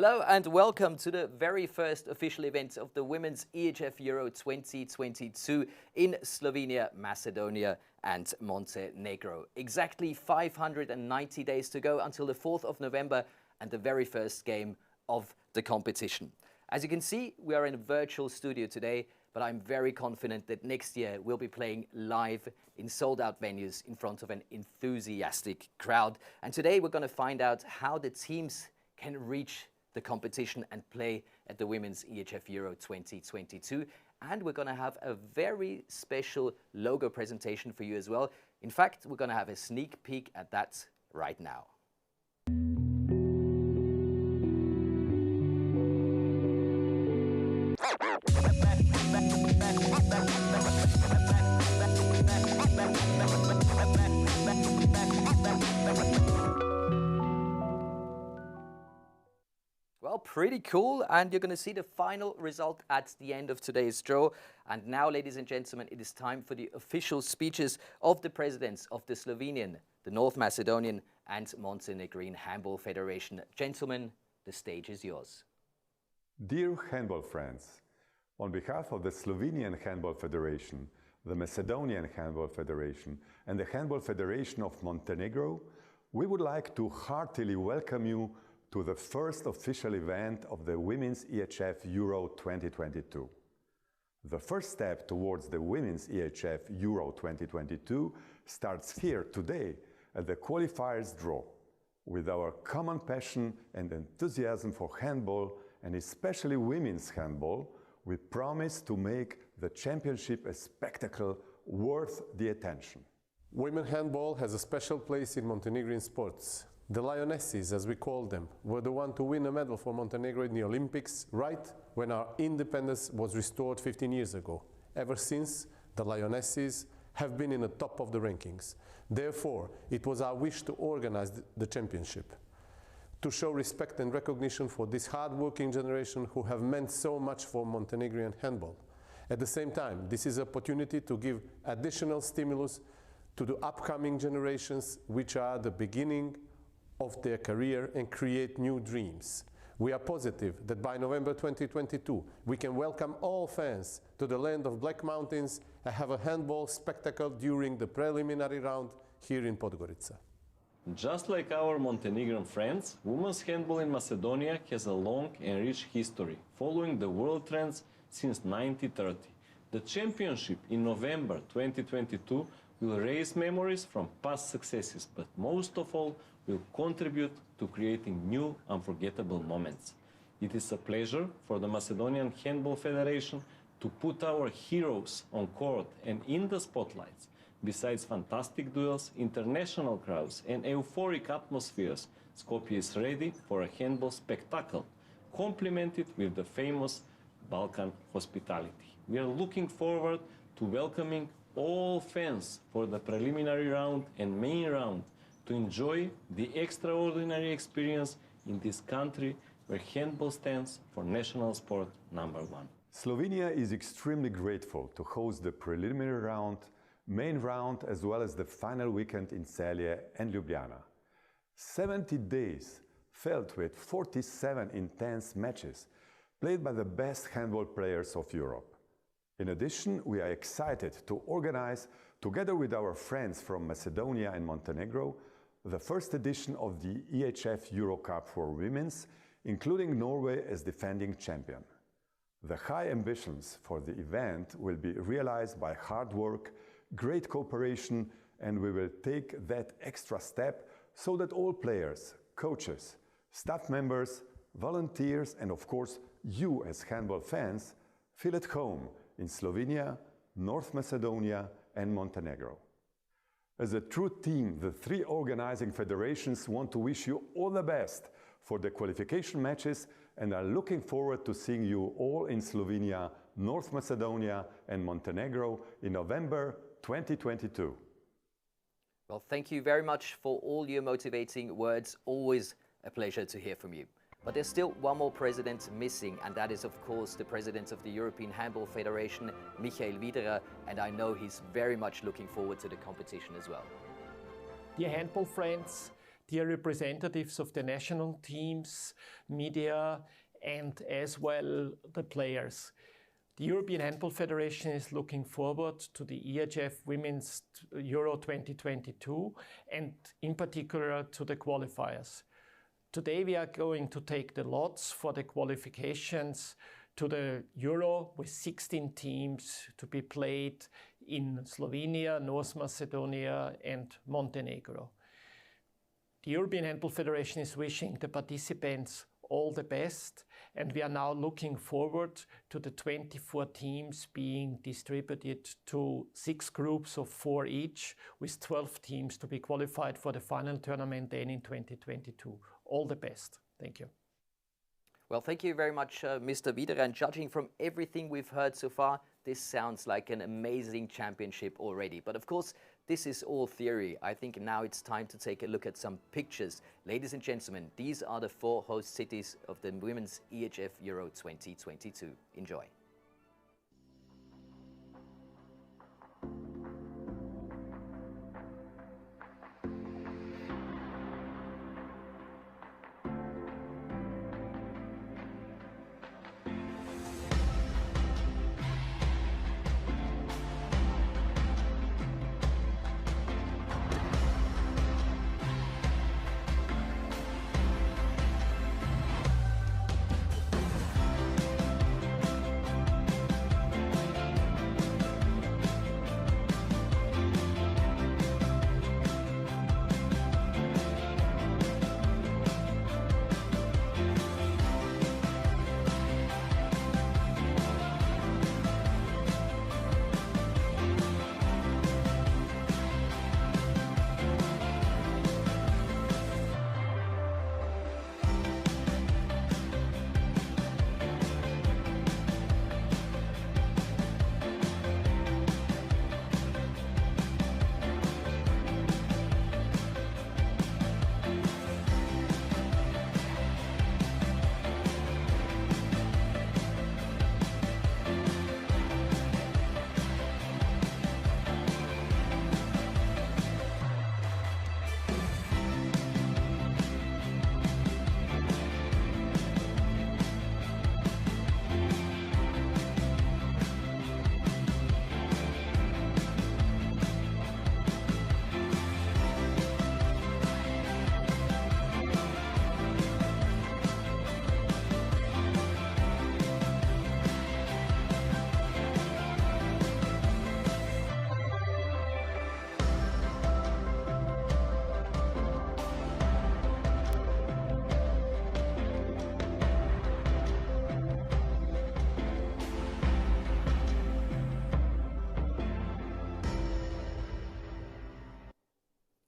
Hello and welcome to the very first official event of the Women's EHF Euro 2022 in Slovenia, Macedonia and Montenegro. Exactly 590 days to go until the 4th of November and the very first game of the competition. As you can see, we are in a virtual studio today, but I'm very confident that next year we'll be playing live in sold-out venues in front of an enthusiastic crowd. And today we're going to find out how the teams can reach the competition and play at the Women's EHF Euro 2022. And we're going to have a very special logo presentation for you as well. In fact, we're going to have a sneak peek at that right now. Well, pretty cool, and you're going to see the final result at the end of today's draw. And now, ladies and gentlemen, it is time for the official speeches of the presidents of the Slovenian, the North Macedonian and Montenegrin Handball Federation. Gentlemen, the stage is yours. Dear handball friends, on behalf of the Slovenian Handball Federation, the Macedonian Handball Federation and the Handball Federation of Montenegro, we would like to heartily welcome you to the first official event of the Women's EHF Euro 2022. The first step towards the Women's EHF Euro 2022 starts here today at the Qualifiers Draw. With our common passion and enthusiasm for handball, and especially women's handball, we promise to make the championship a spectacle worth the attention. Women handball has a special place in Montenegrin sports. The Lionesses, as we call them, were the one to win a medal for Montenegro in the Olympics right when our independence was restored 15 years ago. Ever since, the Lionesses have been in the top of the rankings. Therefore, it was our wish to organize the championship, to show respect and recognition for this hard-working generation who have meant so much for Montenegrin handball. At the same time, this is an opportunity to give additional stimulus to the upcoming generations, which are the beginning of their career and create new dreams. We are positive that by November 2022, we can welcome all fans to the land of Black Mountains and have a handball spectacle during the preliminary round here in Podgorica. Just like our Montenegrin friends, women's handball in Macedonia has a long and rich history, following the world trends since 1930. The championship in November 2022 will raise memories from past successes, but most of all will contribute to creating new unforgettable moments. It is a pleasure for the Macedonian Handball Federation to put our heroes on court and in the spotlights. Besides fantastic duels, international crowds and euphoric atmospheres, Skopje is ready for a handball spectacle, complemented with the famous Balkan hospitality. We are looking forward to welcoming all fans for the preliminary round and main round to enjoy the extraordinary experience in this country where handball stands for national sport #1. Slovenia is extremely grateful to host the preliminary round, main round, as well as the final weekend in Celje and Ljubljana. 70 days filled with 47 intense matches played by the best handball players of Europe. In addition, we are excited to organize, together with our friends from Macedonia and Montenegro, the first edition of the EHF Euro Cup for Women's, including Norway as defending champion. The high ambitions for the event will be realized by hard work, great cooperation, and we will take that extra step so that all players, coaches, staff members, volunteers, and of course you as handball fans feel at home in Slovenia, North Macedonia and Montenegro. As a true team, the three organizing federations want to wish you all the best for the qualification matches and are looking forward to seeing you all in Slovenia, North Macedonia and Montenegro in November 2022. Well, thank you very much for all your motivating words. Always a pleasure to hear from you. But there's still one more president missing, and that is, of course, the president of the European Handball Federation, Michael Widerer, and I know he's very much looking forward to the competition as well. Dear handball friends, dear representatives of the national teams, media, and as well the players. The European Handball Federation is looking forward to the EHF Women's Euro 2022 and in particular to the qualifiers. Today we are going to take the lots for the qualifications to the Euro with 16 teams to be played in Slovenia, North Macedonia and Montenegro. The European Handball Federation is wishing the participants all the best, and we are now looking forward to the 24 teams being distributed to 6 groups of 4 each, with 12 teams to be qualified for the final tournament then in 2022. All the best. Thank you. Well, thank you very much, Mr. Wiederer. And judging from everything we've heard so far, this sounds like an amazing championship already. But of course, this is all theory. I think now it's time to take a look at some pictures. Ladies and gentlemen, these are the 4 host cities of the Women's EHF Euro 2022. Enjoy.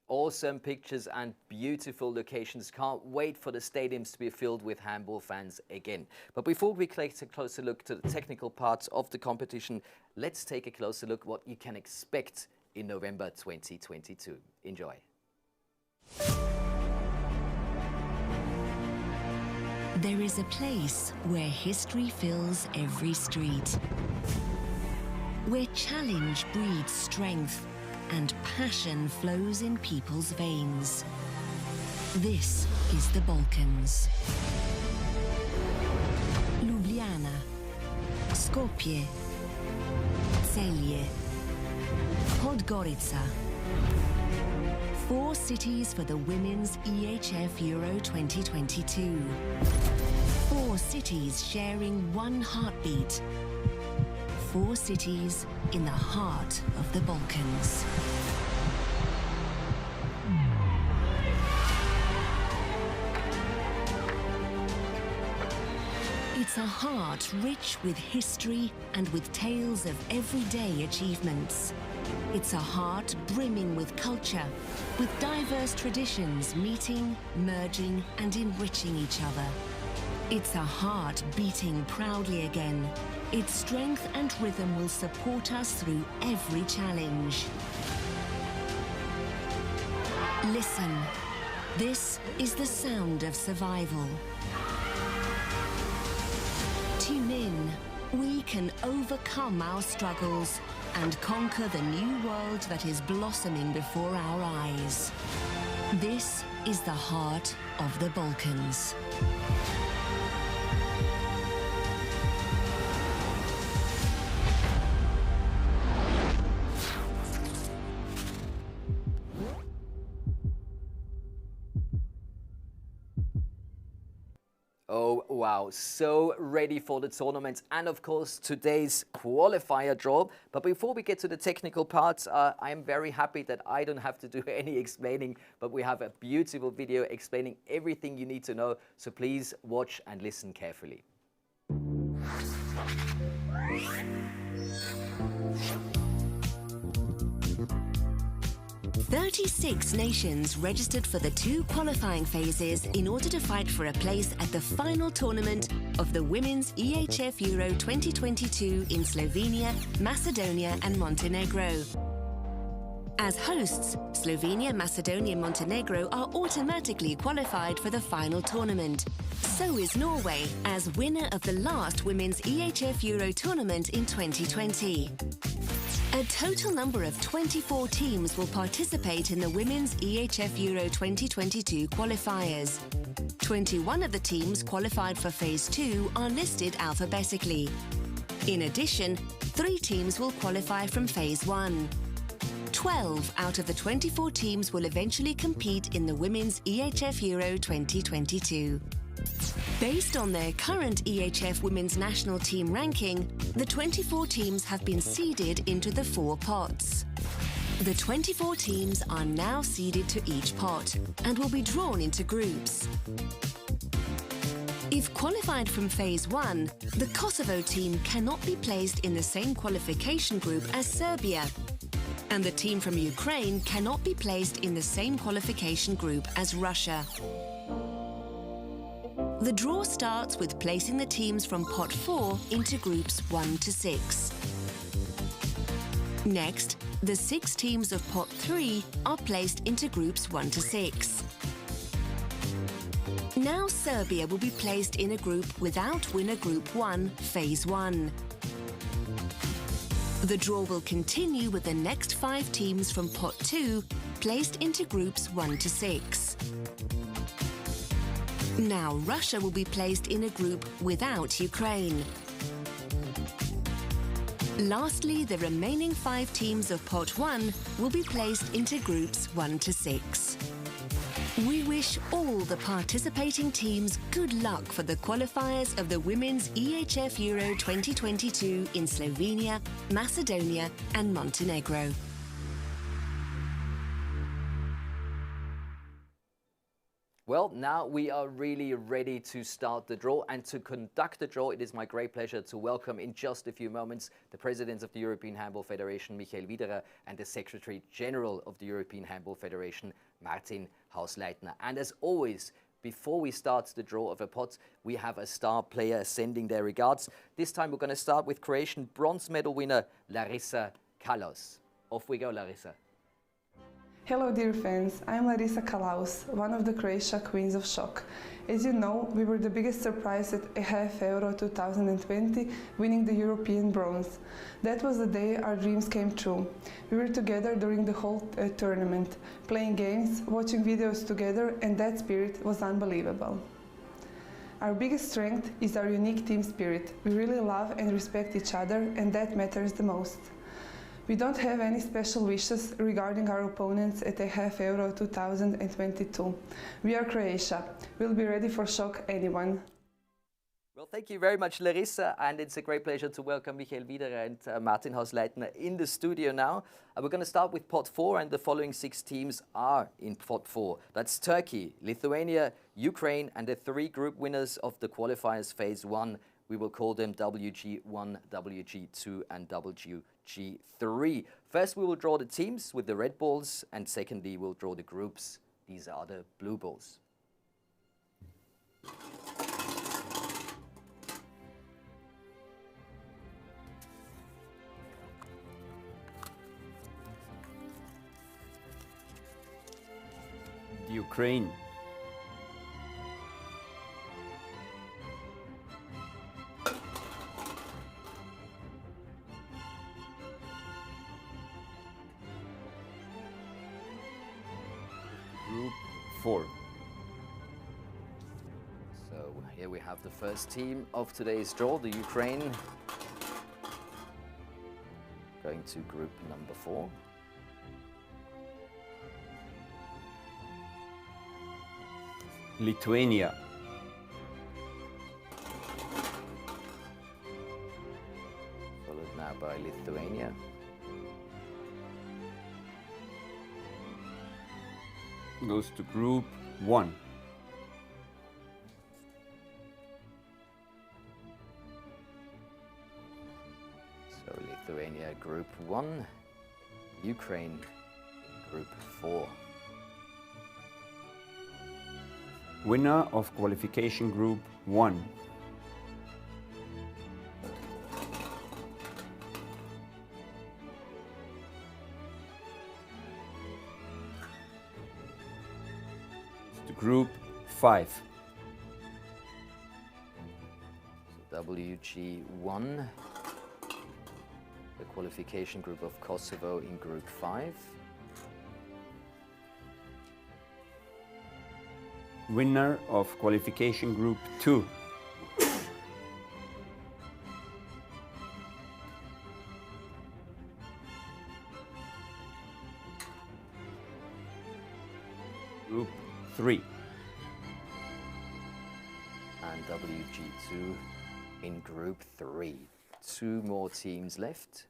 Awesome pictures and beautiful locations. Can't wait for the stadiums to be filled with handball fans again. But before we take a closer look to the technical parts of the competition, let's take a closer look what you can expect in November 2022. Enjoy. There is a place where history fills every street, where challenge breeds strength and passion flows in people's veins. This is the Balkans. Ljubljana, Skopje, Celje, Podgorica. 4 cities for the Women's EHF Euro 2022. 4 cities sharing one heartbeat. 4 cities in the heart of the Balkans. It's a heart rich with history and with tales of everyday achievements. It's a heart brimming with culture, with diverse traditions meeting, merging and enriching each other. It's a heart beating proudly again. Its strength and rhythm will support us through every challenge. Listen, this is the sound of survival. Tune in, we can overcome our struggles and conquer the new world that is blossoming before our eyes. This is the heart of the Balkans. Oh, wow. So ready for the tournament and, of course, today's qualifier draw. But before we get to the technical parts, I am very happy that I don't have to do any explaining, but we have a beautiful video explaining everything you need to know. So please watch and listen carefully. 36 nations registered for the 2 qualifying phases in order to fight for a place at the final tournament of the Women's EHF Euro 2022 in Slovenia, Macedonia and Montenegro. As hosts, Slovenia, Macedonia and Montenegro are automatically qualified for the final tournament. So is Norway, as winner of the last Women's EHF Euro tournament in 2020. A total number of 24 teams will participate in the Women's EHF Euro 2022 qualifiers. 21 of the teams qualified for Phase 2 are listed alphabetically. In addition, 3 teams will qualify from Phase 1. 12 out of the 24 teams will eventually compete in the Women's EHF Euro 2022. Based on their current EHF Women's National Team ranking, the 24 teams have been seeded into the 4 pots. The 24 teams are now seeded to each pot and will be drawn into groups. If qualified from Phase 1, the Kosovo team cannot be placed in the same qualification group as Serbia, and the team from Ukraine cannot be placed in the same qualification group as Russia. The draw starts with placing the teams from Pot 4 into groups 1 to 6. Next, the 6 teams of Pot 3 are placed into groups 1 to 6. Now Serbia will be placed in a group without winner Group 1, Phase 1. The draw will continue with the next 5 teams from Pot 2 placed into groups 1 to 6. Now Russia will be placed in a group without Ukraine. Lastly, the remaining 5 teams of Pot 1 will be placed into groups 1 to 6. We wish all the participating teams good luck for the qualifiers of the Women's EHF Euro 2022 in Slovenia, Macedonia and Montenegro. Well, now we are really ready to start the draw, and to conduct the draw, it is my great pleasure to welcome in just a few moments the President of the European Handball Federation, Michael Widerer, and the Secretary General of the European Handball Federation, Martin Hausleitner. And as always, before we start the draw of a pot, we have a star player sending their regards. This time we're going to start with Croatian bronze medal winner Larissa Kalaus. Off we go, Larissa. Hello dear fans, I'm Larissa Kalaus, one of the Croatia Queens of Shock. As you know, we were the biggest surprise at EHF Euro 2020, winning the European bronze. That was the day our dreams came true. We were together during the whole tournament, playing games, watching videos together, and that spirit was unbelievable. Our biggest strength is our unique team spirit. We really love and respect each other, and that matters the most. We don't have any special wishes regarding our opponents at EHF Euro 2022. We are Croatia. We'll be ready for shock anyone. Well, thank you very much, Larissa, and it's a great pleasure to welcome Michael Widerer and Martin Hausleitner in the studio now. We're going to start with Pot 4, and the following 6 teams are in Pot 4. That's Turkey, Lithuania, Ukraine, and the 3 group winners of the qualifiers Phase 1. We will call them WG1, WG2 and WG3. First, we will draw the teams with the red balls, and secondly, we'll draw the groups. These are the blue balls. Ukraine. Group 4. So here we have the first team of today's draw, the Ukraine, going to group number 4. Lithuania. Followed now by Lithuania. Goes to group 1. So Lithuania group 1, Ukraine group 4. Winner of qualification group 1. To group 5. So WG1, the qualification group of Kosovo in group 5. Winner of qualification group 2. Group 3. And WG2 in group 3. 2 more teams left.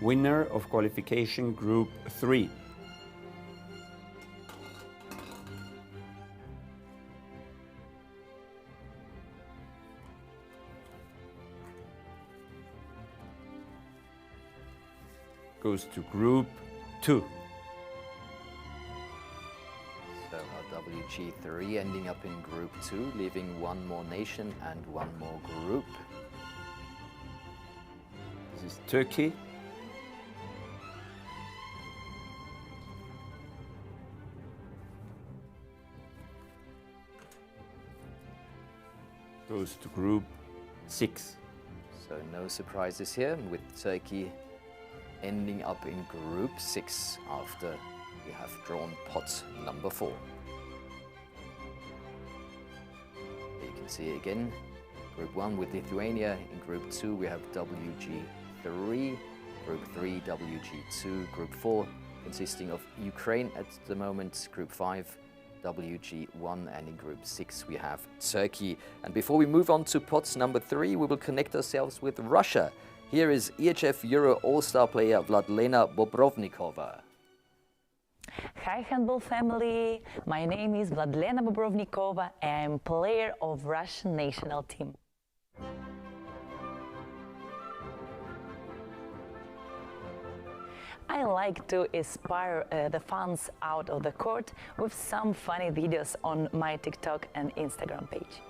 Winner of qualification group 3. Goes to group 2. So our WG3 ending up in group 2, leaving 1 more nation and 1 more group. This is Turkey. Goes to group 6. So no surprises here, with Turkey ending up in group 6 after we have drawn pot number 4. You can see again, group 1 with Lithuania. In group 2 we have WG3, group 3 WG2, group 4 consisting of Ukraine at the moment, group 5 WG1, and in group 6 we have Turkey. And before we move on to pot number 3, we will connect ourselves with Russia. Here is EHF Euro All-Star player Vladlena Bobrovnikova. Hi Handball family, my name is Vladlena Bobrovnikova and I'm player of Russian national team. I like to inspire the fans out of the court with some funny videos on my TikTok and Instagram page.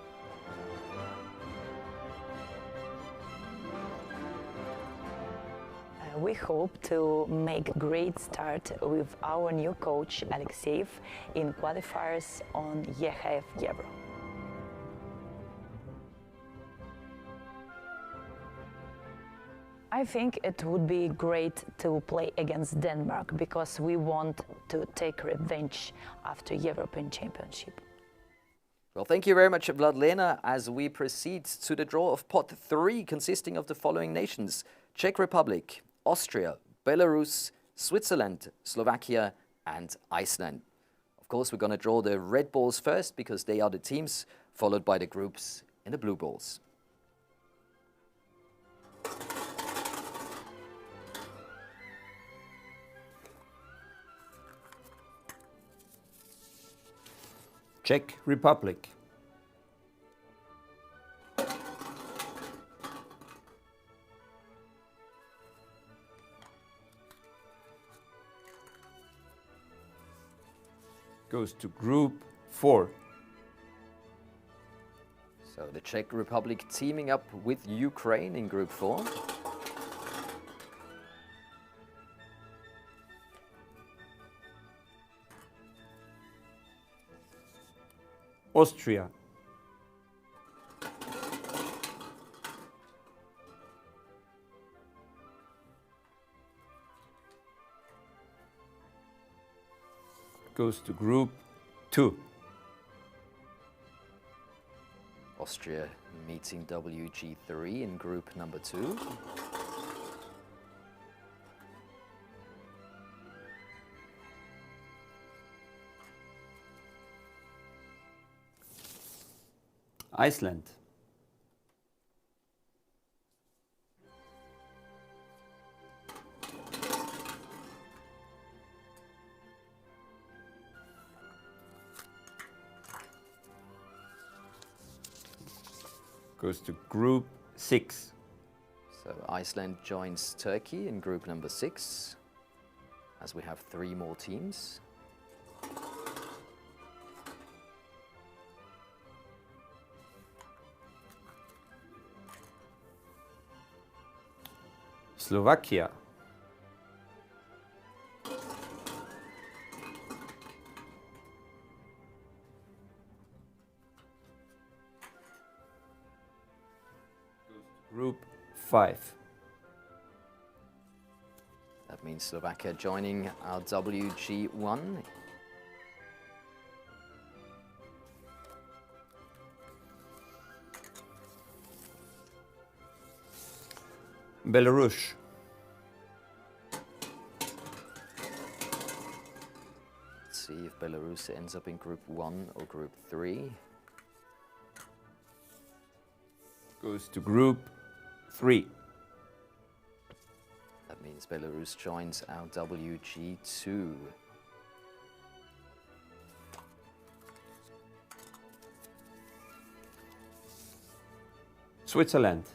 We hope to make a great start with our new coach Alexeyev in qualifiers on EHF Euro. I think it would be great to play against Denmark because we want to take revenge after European Championship. Well, thank you very much, Vladlena, as we proceed to the draw of pot 3, consisting of the following nations: Czech Republic, Austria, Belarus, Switzerland, Slovakia, and Iceland. Of course, we're going to draw the red balls first because they are the teams, followed by the groups in the blue balls. Czech Republic. Goes to group 4. So the Czech Republic teaming up with Ukraine in group 4. Austria. goes to Group 2. Austria meeting WG3 in group number 2. Iceland. Goes to Group 6. So Iceland joins Turkey in group number 6, as we have 3 more teams. Slovakia. Group 5. That means Slovakia joining our WG1. Belarus. Let's see if Belarus ends up in group 1 or group 3. Goes to Group 3. That means Belarus joins our WG2. Switzerland.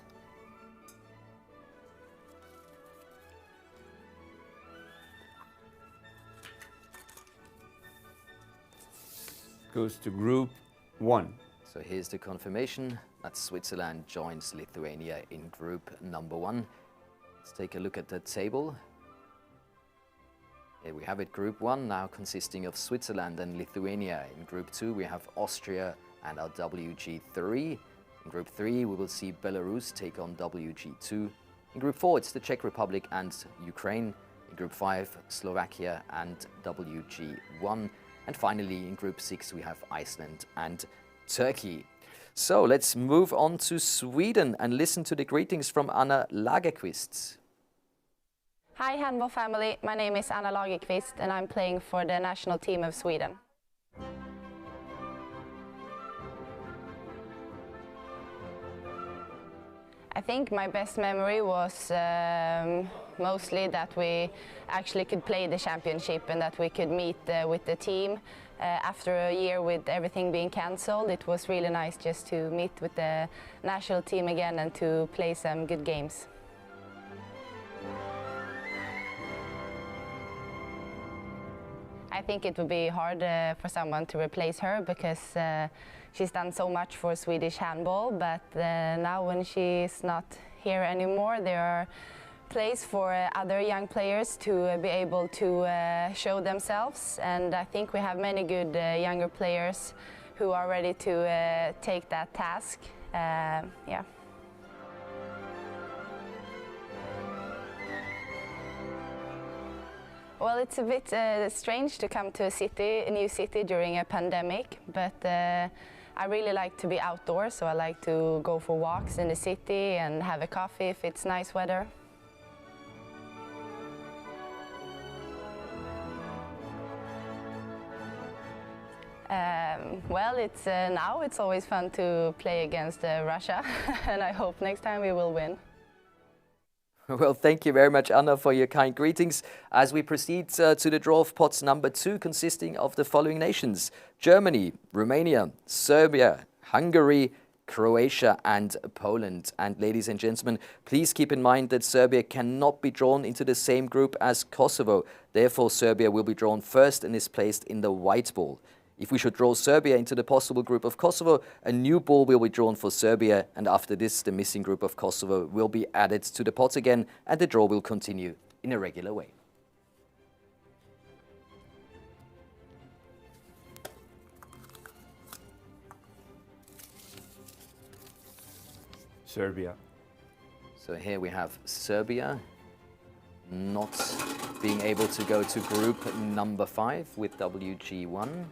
Goes to Group 1. So here's the confirmation that Switzerland joins Lithuania in group number 1. Let's take a look at the table. Here we have it, group 1 now consisting of Switzerland and Lithuania. In group 2 we have Austria and our WG3. In group 3 we will see Belarus take on WG2. In group 4 it's the Czech Republic and Ukraine. In group 5 Slovakia and WG1. And finally in group 6 we have Iceland and Turkey. So let's move on to Sweden and listen to the greetings from Anna Lagerqvist. Hi Handball family, my name is Anna Lagerqvist and I'm playing for the national team of Sweden. I think my best memory was mostly that we actually could play the championship and that we could meet with the team. After a year with everything being cancelled, it was really nice just to meet with the national team again and to play some good games. I think it would be hard for someone to replace her because she's done so much for Swedish handball, but now when she's not here anymore, there are places for other young players to be able to show themselves, and I think we have many good younger players who are ready to take that task. Yeah. Well, it's a bit strange to come to a new city during a pandemic, but I really like to be outdoors, so I like to go for walks in the city and have a coffee if it's nice weather. Well, now it's always fun to play against Russia, and I hope next time we will win. Well, thank you very much, Anna, for your kind greetings. As we proceed to the draw of pots number 2, consisting of the following nations: Germany, Romania, Serbia, Hungary, Croatia and Poland. And ladies and gentlemen, please keep in mind that Serbia cannot be drawn into the same group as Kosovo. Therefore, Serbia will be drawn first and is placed in the white ball. If we should draw Serbia into the possible group of Kosovo, a new ball will be drawn for Serbia, and after this, the missing group of Kosovo will be added to the pot again, and the draw will continue in a regular way. Serbia. So here we have Serbia. not being able to go to group number 5 with WG1.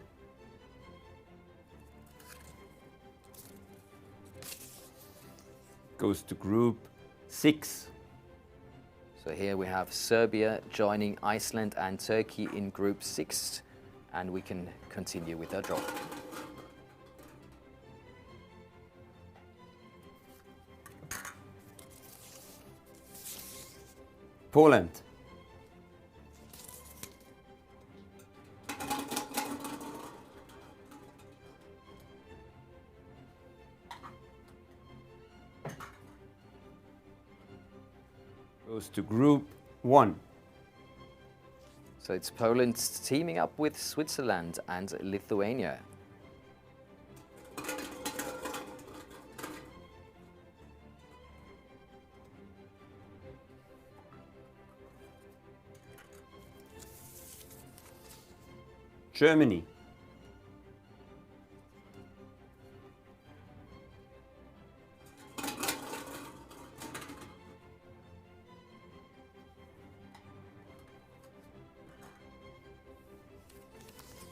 Goes to group 6. So here we have Serbia joining Iceland and Turkey in group 6, and we can continue with our draw. Poland. Goes to group 1. So it's Poland teaming up with Switzerland and Lithuania. Germany.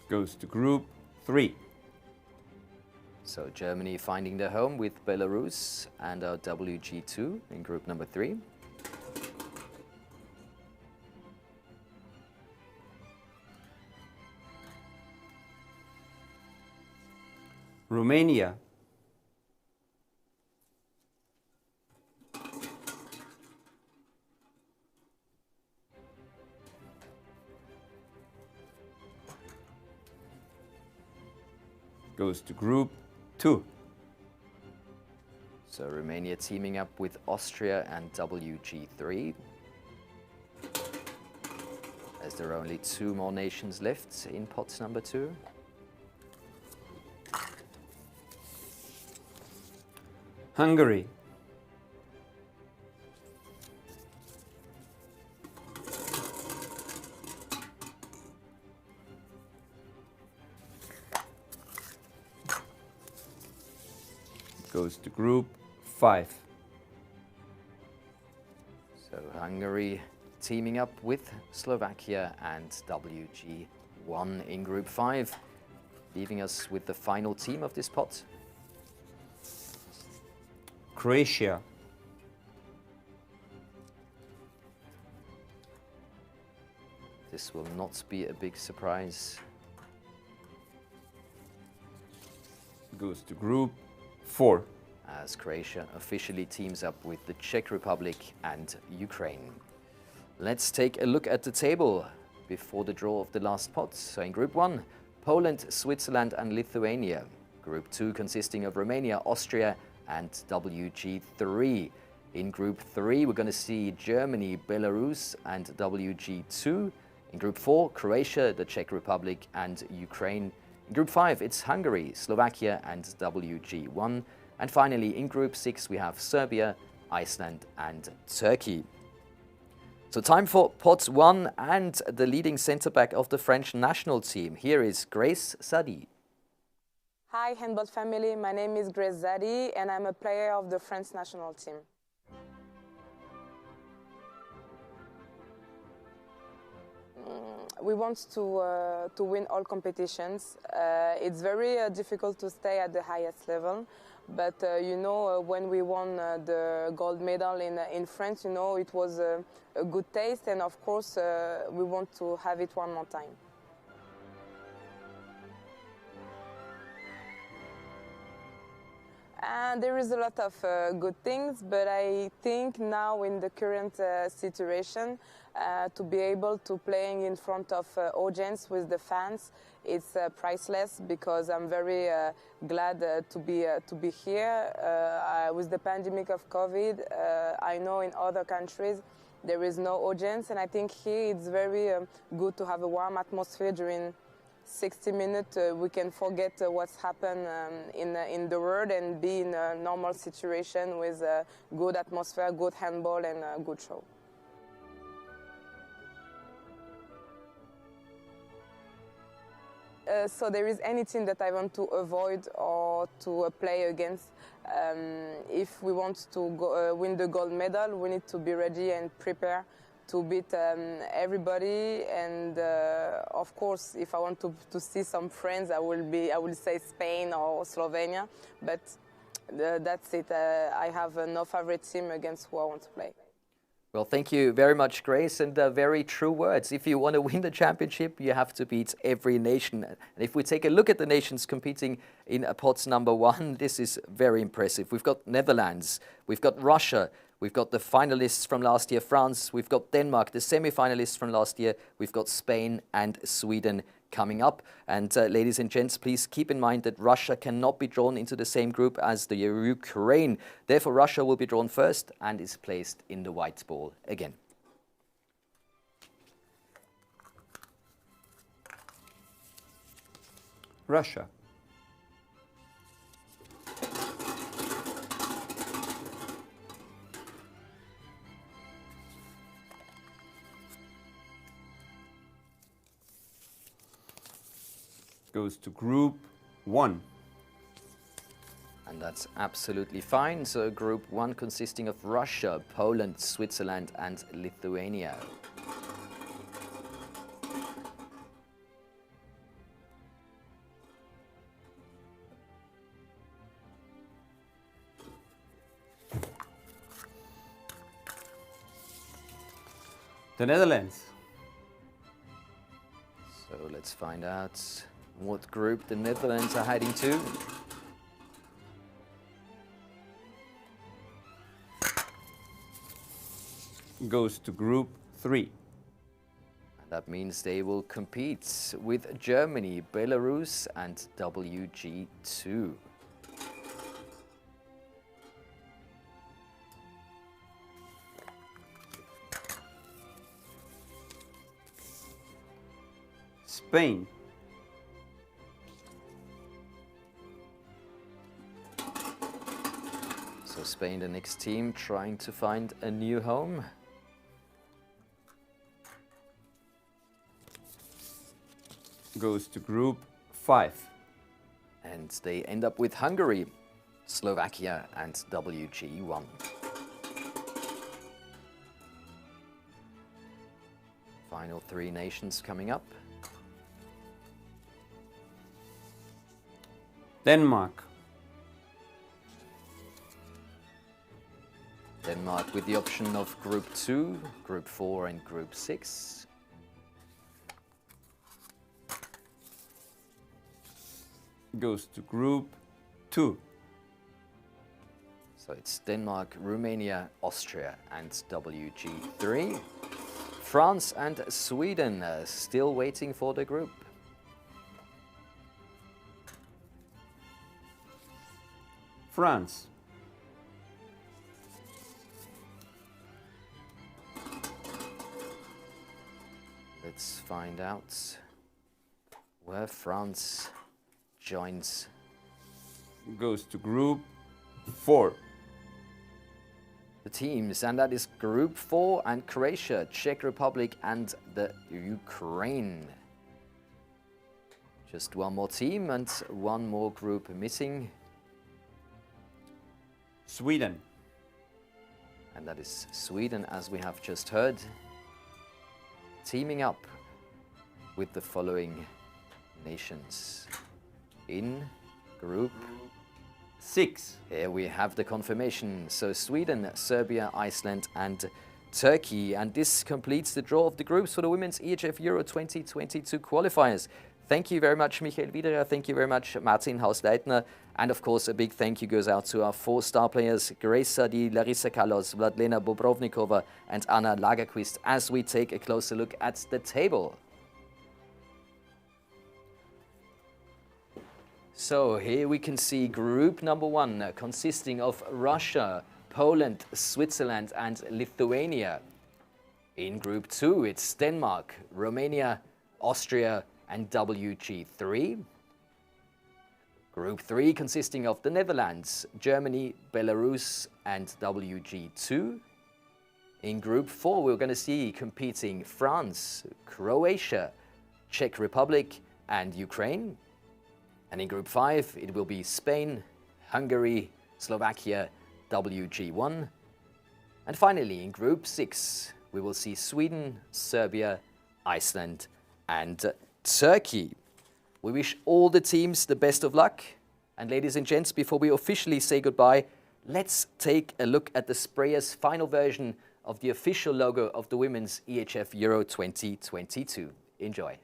Goes to group 3. So Germany finding their home with Belarus and our WG2 in group number 3. Romania. Goes to group 2. So Romania teaming up with Austria and WG3. As there are only 2 more nations left in pot number 2. Hungary. Goes to group 5. So Hungary teaming up with Slovakia and WG1 in group 5, leaving us with the final team of this pot. Croatia. This will not be a big surprise. Goes to group 4. As Croatia officially teams up with the Czech Republic and Ukraine. Let's take a look at the table before the draw of the last pot. So in group 1, Poland, Switzerland and Lithuania. Group 2 consisting of Romania, Austria and WG3. In group 3, we're going to see Germany, Belarus and WG2. In group 4, Croatia, the Czech Republic and Ukraine. In group 5, it's Hungary, Slovakia and WG1. And finally, in group 6, we have Serbia, Iceland and Turkey. So time for pot 1 and the leading centre-back of the French national team. Here is Grace Zadi. Hi, Handball family. My name is Grace Zadi and I'm a player of the French national team. We want to win all competitions. It's very difficult to stay at the highest level, but you know, when we won the gold medal in France, you know, it was a good taste, and of course we want to have it one more time. And there is a lot of good things, but I think now in the current situation, to be able to playing in front of audience with the fans, it's priceless, because I'm very glad to be here. With the pandemic of COVID, I know in other countries there is no audience, and I think here it's very good to have a warm atmosphere during 60 minutes. We can forget what's happened in the world and be in a normal situation with a good atmosphere, good handball and a good show. So there is anything that I want to avoid or to play against. If we want to win the gold medal, we need to be ready and prepare to beat everybody. And of course, if I want to see some friends, I will say Spain or Slovenia. But that's it. I have no favorite team against who I want to play. Well, thank you very much, Grace, and very true words. If you want to win the championship, you have to beat every nation. And if we take a look at the nations competing in pot number 1, this is very impressive. We've got Netherlands, we've got Russia, we've got the finalists from last year, France, we've got Denmark, the semi-finalists from last year, we've got Spain and Sweden coming up. And ladies and gents, please keep in mind that Russia cannot be drawn into the same group as the Ukraine. Therefore, Russia will be drawn first and is placed in the white ball again. Russia. Goes to Group 1. And that's absolutely fine. So Group 1 consisting of Russia, Poland, Switzerland and Lithuania. The Netherlands. So let's find out what group the Netherlands are heading to. Goes to Group 3. And that means they will compete with Germany, Belarus and WG2. Spain. So Spain, the next team, trying to find a new home. Goes to Group 5. And they end up with Hungary, Slovakia and WG1. Final 3 nations coming up. Denmark. Denmark with the option of Group 2, Group 4 and Group 6. Goes to Group 2. So it's Denmark, Romania, Austria and WG3. France and Sweden still waiting for the group. France. Let's find out where France joins. Goes to Group 4. The teams, and that is Group 4 and Croatia, Czech Republic and the Ukraine. Just one more team and one more group missing. Sweden. And that is Sweden, as we have just heard, teaming up with the following nations in Group 6. Here we have the confirmation. So Sweden, Serbia, Iceland and Turkey. And this completes the draw of the groups for the Women's EHF Euro 2022 qualifiers. Thank you very much, Michael Widerer. Thank you very much, Martin Hausleitner. And of course, a big thank you goes out to our 4 star players, Grace Sadi, Larissa Kallos, Vladlena Bobrovnikova and Anna Lagerquist, as we take a closer look at the table. So here we can see group number 1 consisting of Russia, Poland, Switzerland and Lithuania. In group 2 it's Denmark, Romania, Austria and WG3. Group 3 consisting of the Netherlands, Germany, Belarus and WG2. In group 4 we're going to see competing France, Croatia, Czech Republic and Ukraine. And in Group 5, it will be Spain, Hungary, Slovakia, WG1. And finally, in Group 6, we will see Sweden, Serbia, Iceland and Turkey. We wish all the teams the best of luck. And ladies and gents, before we officially say goodbye, let's take a look at the sprayer's final version of the official logo of the Women's EHF Euro 2022. Enjoy.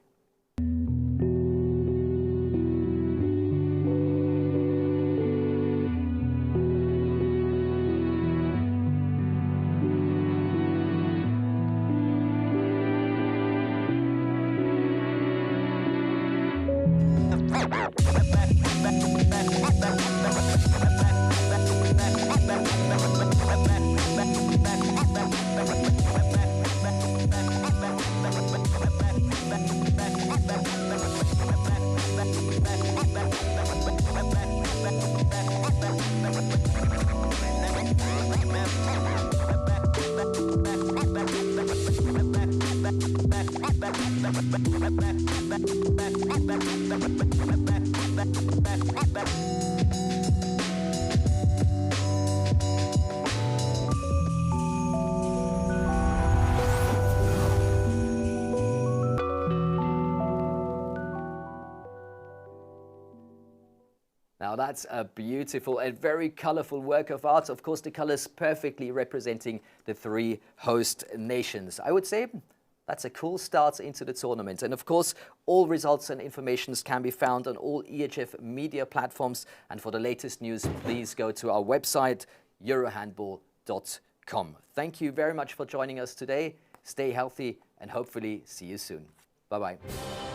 Now that's a beautiful and very colorful work of art. Of course, the colors perfectly representing the three host nations. I would say that's a cool start into the tournament. And of course, all results and informations can be found on all EHF media platforms. And for the latest news, please go to our website, eurohandball.com. Thank you very much for joining us today. Stay healthy and hopefully see you soon. Bye-bye.